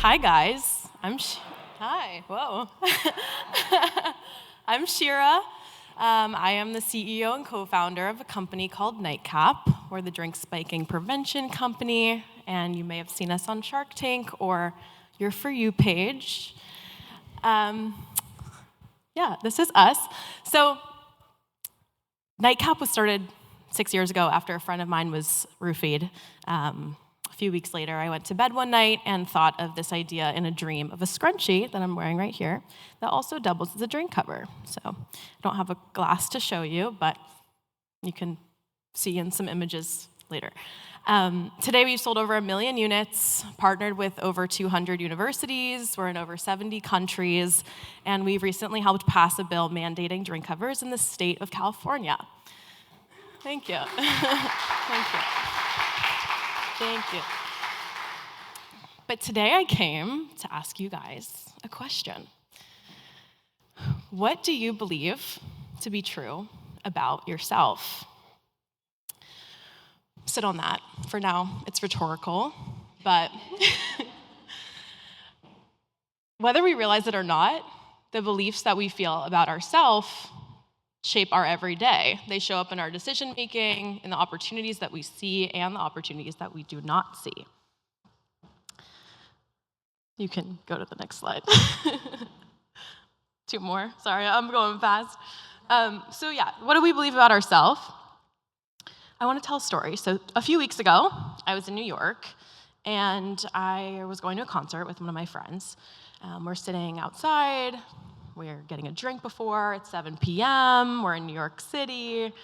Hi, guys. Hi, whoa. I'm Shirah. I am the CEO and co-founder of a company called NightCap. We're the drink spiking prevention company, and you may have seen us on Shark Tank or your For You page. This is us. So NightCap was started 6 years ago after a friend of mine was roofied. A few weeks later, I went to bed one night and thought of this idea in a dream of a scrunchie that I'm wearing right here that also doubles as a drink cover. So I don't have a glass to show you, but you can see in some images later. Today, we've sold over 1 million units, partnered with over 200 universities. We're in over 70 countries, and we've recently helped pass a bill mandating drink covers in the state of California. Thank you. Thank you. Thank you. But today I came to ask you guys a question. What do you believe to be true about yourself? Sit on that. For now, it's rhetorical, but whether we realize it or not, the beliefs that we feel about ourselves shape our everyday. They show up in our decision-making, in the opportunities that we see, and the opportunities that we do not see. You can go to the next slide. 2 more. Sorry, I'm going fast. What do we believe about ourselves? I want to tell a story. So a few weeks ago, I was in New York, and I was going to a concert with one of my friends. We're sitting outside. We're getting a drink before. It's 7 p.m. We're in New York City.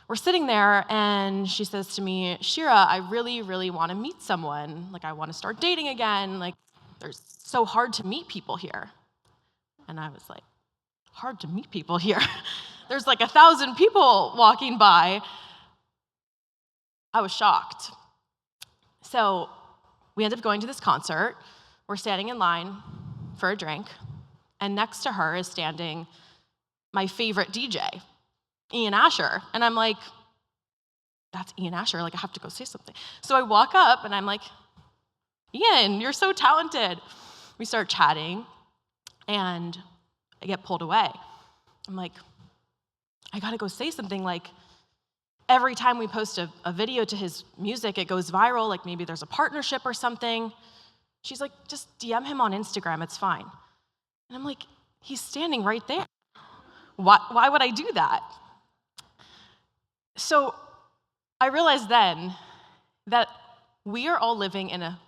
We're sitting there, and she says to me, Shirah, I really, really want to meet someone. I want to start dating again. There's so hard to meet people here. And I was like, hard to meet people here? There's 1,000 people walking by. I was shocked. So we ended up going to this concert. We're standing in line for a drink. And next to her is standing my favorite DJ, Ian Asher. And I'm like, that's Ian Asher. I have to go say something. So I walk up, and I'm like, Ian, you're so talented. We start chatting, and I get pulled away. I'm like, I got to go say something. Every time we post a video to his music, it goes viral. Maybe there's a partnership or something. She's like, just DM him on Instagram. It's fine. And I'm like, he's standing right there. Why would I do that? So I realized then that we are all living in a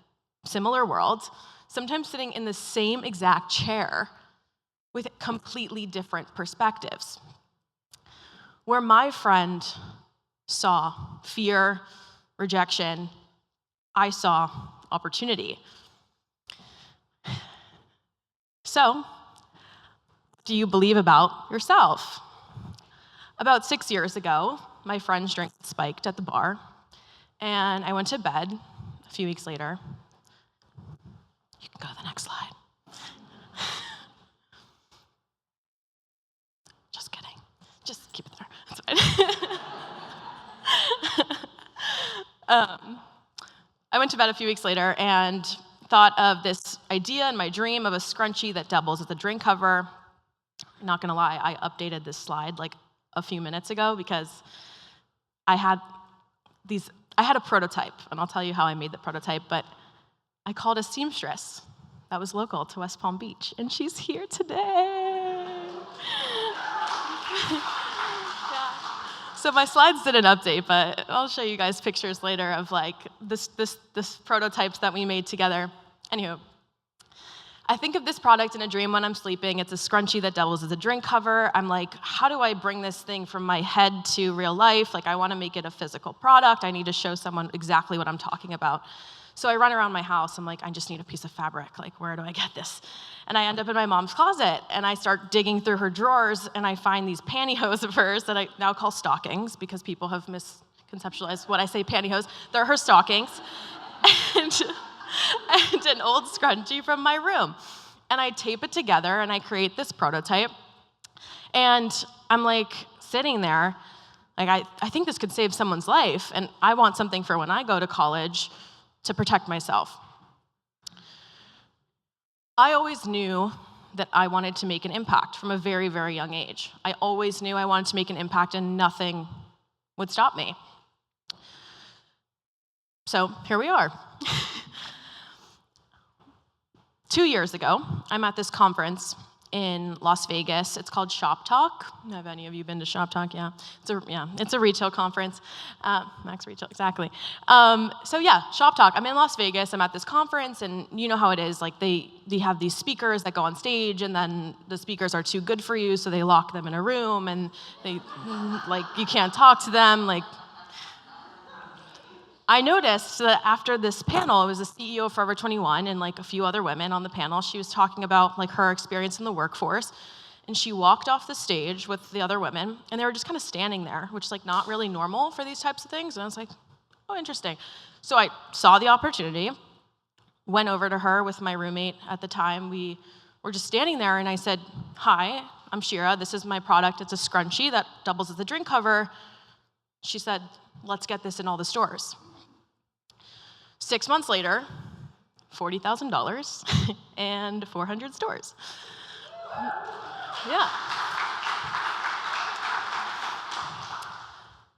similar world, sometimes sitting in the same exact chair with completely different perspectives. Where my friend saw fear, rejection, I saw opportunity. So, do you believe about yourself? About 6 years ago, my friend's drink spiked at the bar, and I went to bed a few weeks later. You can go to the next slide. Just kidding. Just keep it there. That's fine. I went to bed a few weeks later and thought of this idea in my dream of a scrunchie that doubles as a drink cover. I'm not gonna lie, I updated this slide a few minutes ago because I had a prototype, and I'll tell you how I made the prototype, but I called a seamstress that was local to West Palm Beach, and she's here today. So my slides didn't update, but I'll show you guys pictures later of this prototypes that we made together. Anywho, I think of this product in a dream when I'm sleeping. It's a scrunchie that doubles as a drink cover. I'm like, how do I bring this thing from my head to real life? I want to make it a physical product. I need to show someone exactly what I'm talking about. So I run around my house. I'm like, I just need a piece of fabric. Where do I get this? And I end up in my mom's closet, and I start digging through her drawers, and I find these pantyhose of hers that I now call stockings because people have misconceptualized what I say pantyhose. They're her stockings. And an old scrunchie from my room. And I tape it together, and I create this prototype. And I'm sitting there, I think this could save someone's life, and I want something for when I go to college to protect myself. I always knew that I wanted to make an impact from a very, very young age. I always knew I wanted to make an impact and nothing would stop me. So here we are. 2 years ago, I'm at this conference in Las Vegas. It's called Shop Talk. Have any of you been to Shop Talk? Yeah, it's a retail conference. Max Retail, exactly. So yeah, Shop Talk. I'm in Las Vegas. I'm at this conference, and you know how it is. Like they have these speakers that go on stage, and then the speakers are too good for you, so they lock them in a room, and they you can't talk to them. I noticed that after this panel, it was the CEO of Forever 21 and a few other women on the panel. She was talking about her experience in the workforce, and she walked off the stage with the other women, and they were just kind of standing there, which is not really normal for these types of things. And I was like, oh, interesting. So I saw the opportunity, went over to her with my roommate at the time. We were just standing there, and I said, hi, I'm Shirah. This is my product. It's a scrunchie that doubles as a drink cover. She said, let's get this in all the stores. 6 months later, $40,000 and 400 stores. Yeah.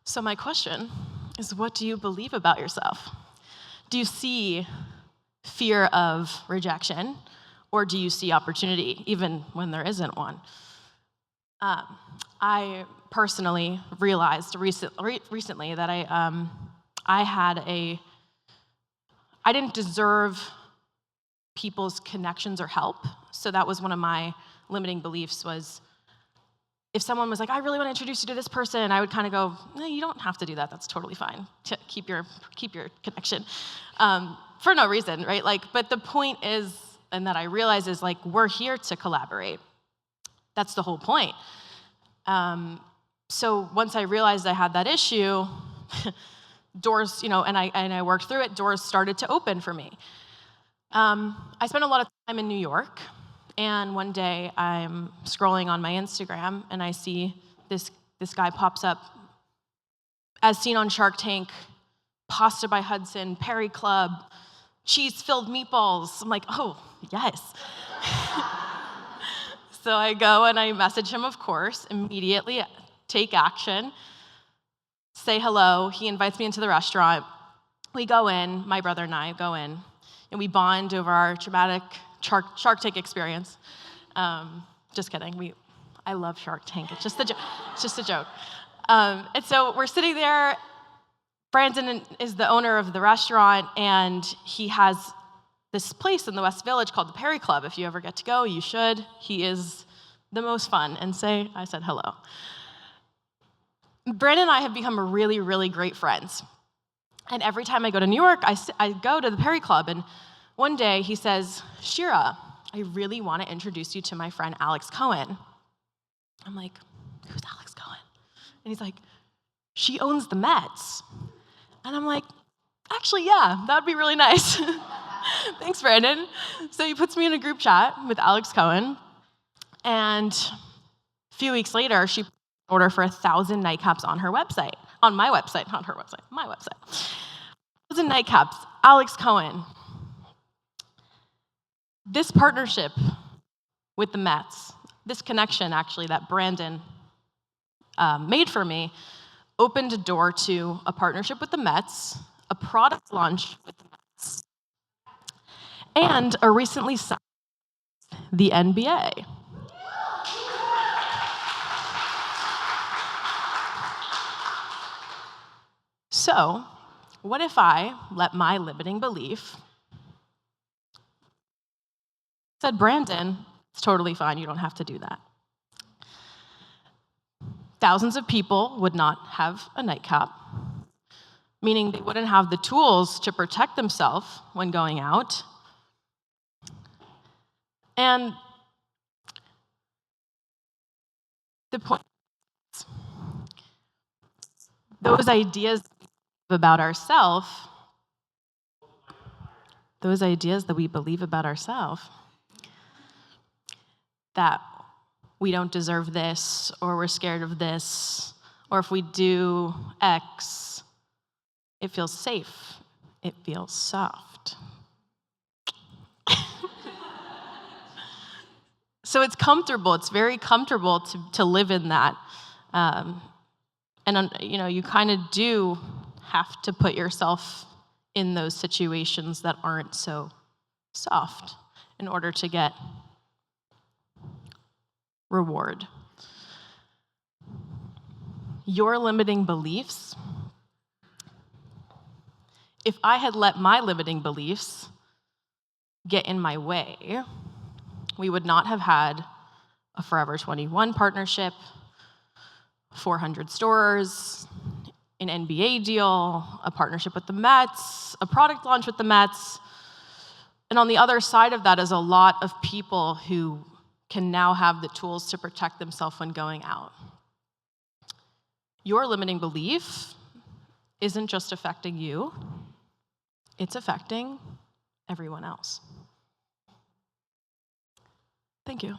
So my question is, what do you believe about yourself? Do you see fear of rejection, or do you see opportunity, even when there isn't one? I personally realized recently that I didn't deserve people's connections or help. So that was one of my limiting beliefs, was if someone was like, I really want to introduce you to this person, I would kind of go, no, you don't have to do that. That's totally fine. Keep your connection for no reason, right? But the point is, and that I realize is we're here to collaborate. That's the whole point. So once I realized I had that issue, doors, and I worked through it, doors started to open for me. I spent a lot of time in New York, and one day I'm scrolling on my Instagram, and I see this guy pops up, as seen on Shark Tank, pasta by Hudson, Perry Club, cheese-filled meatballs. I'm like, oh, yes. So I go and I message him, of course, immediately, take action, say hello. He invites me into the restaurant. We go in, my brother and I go in, and we bond over our traumatic Shark Tank experience. Just kidding. I love Shark Tank. It's just a joke. And so we're sitting there. Brandon is the owner of the restaurant, and he has this place in the West Village called the Perry Club. If you ever get to go, you should. He is the most fun. And I said hello. Brandon and I have become really, really great friends. And every time I go to New York, I go to the Perry Club. And one day he says, Shirah, I really want to introduce you to my friend Alex Cohen. I'm like, who's Alex Cohen? And he's like, she owns the Mets. And I'm like, actually, yeah, that would be really nice. Thanks, Brandon. So he puts me in a group chat with Alex Cohen. And a few weeks later, she order for 1,000 nightcaps on her website. On my website, not her website, my website. 1,000 nightcaps, Alex Cohen. This partnership with the Mets, this connection actually that Brandon made for me, opened a door to a partnership with the Mets, a product launch with the Mets, and a recently signed the NBA. So, what if I let my limiting belief said, Brandon, it's totally fine, you don't have to do that. Thousands of people would not have a nightcap, meaning they wouldn't have the tools to protect themselves when going out. And the point is, those ideas about ourselves, those ideas that we believe about ourselves, that we don't deserve this, or we're scared of this, or if we do X, it feels safe, it feels soft. So it's comfortable. It's very comfortable to live in that. And you kind of do have to put yourself in those situations that aren't so soft in order to get reward. Your limiting beliefs. If I had let my limiting beliefs get in my way, we would not have had a Forever 21 partnership, 400 stores, an NBA deal, a partnership with the Mets, a product launch with the Mets. And on the other side of that is a lot of people who can now have the tools to protect themselves when going out. Your limiting belief isn't just affecting you, it's affecting everyone else. Thank you.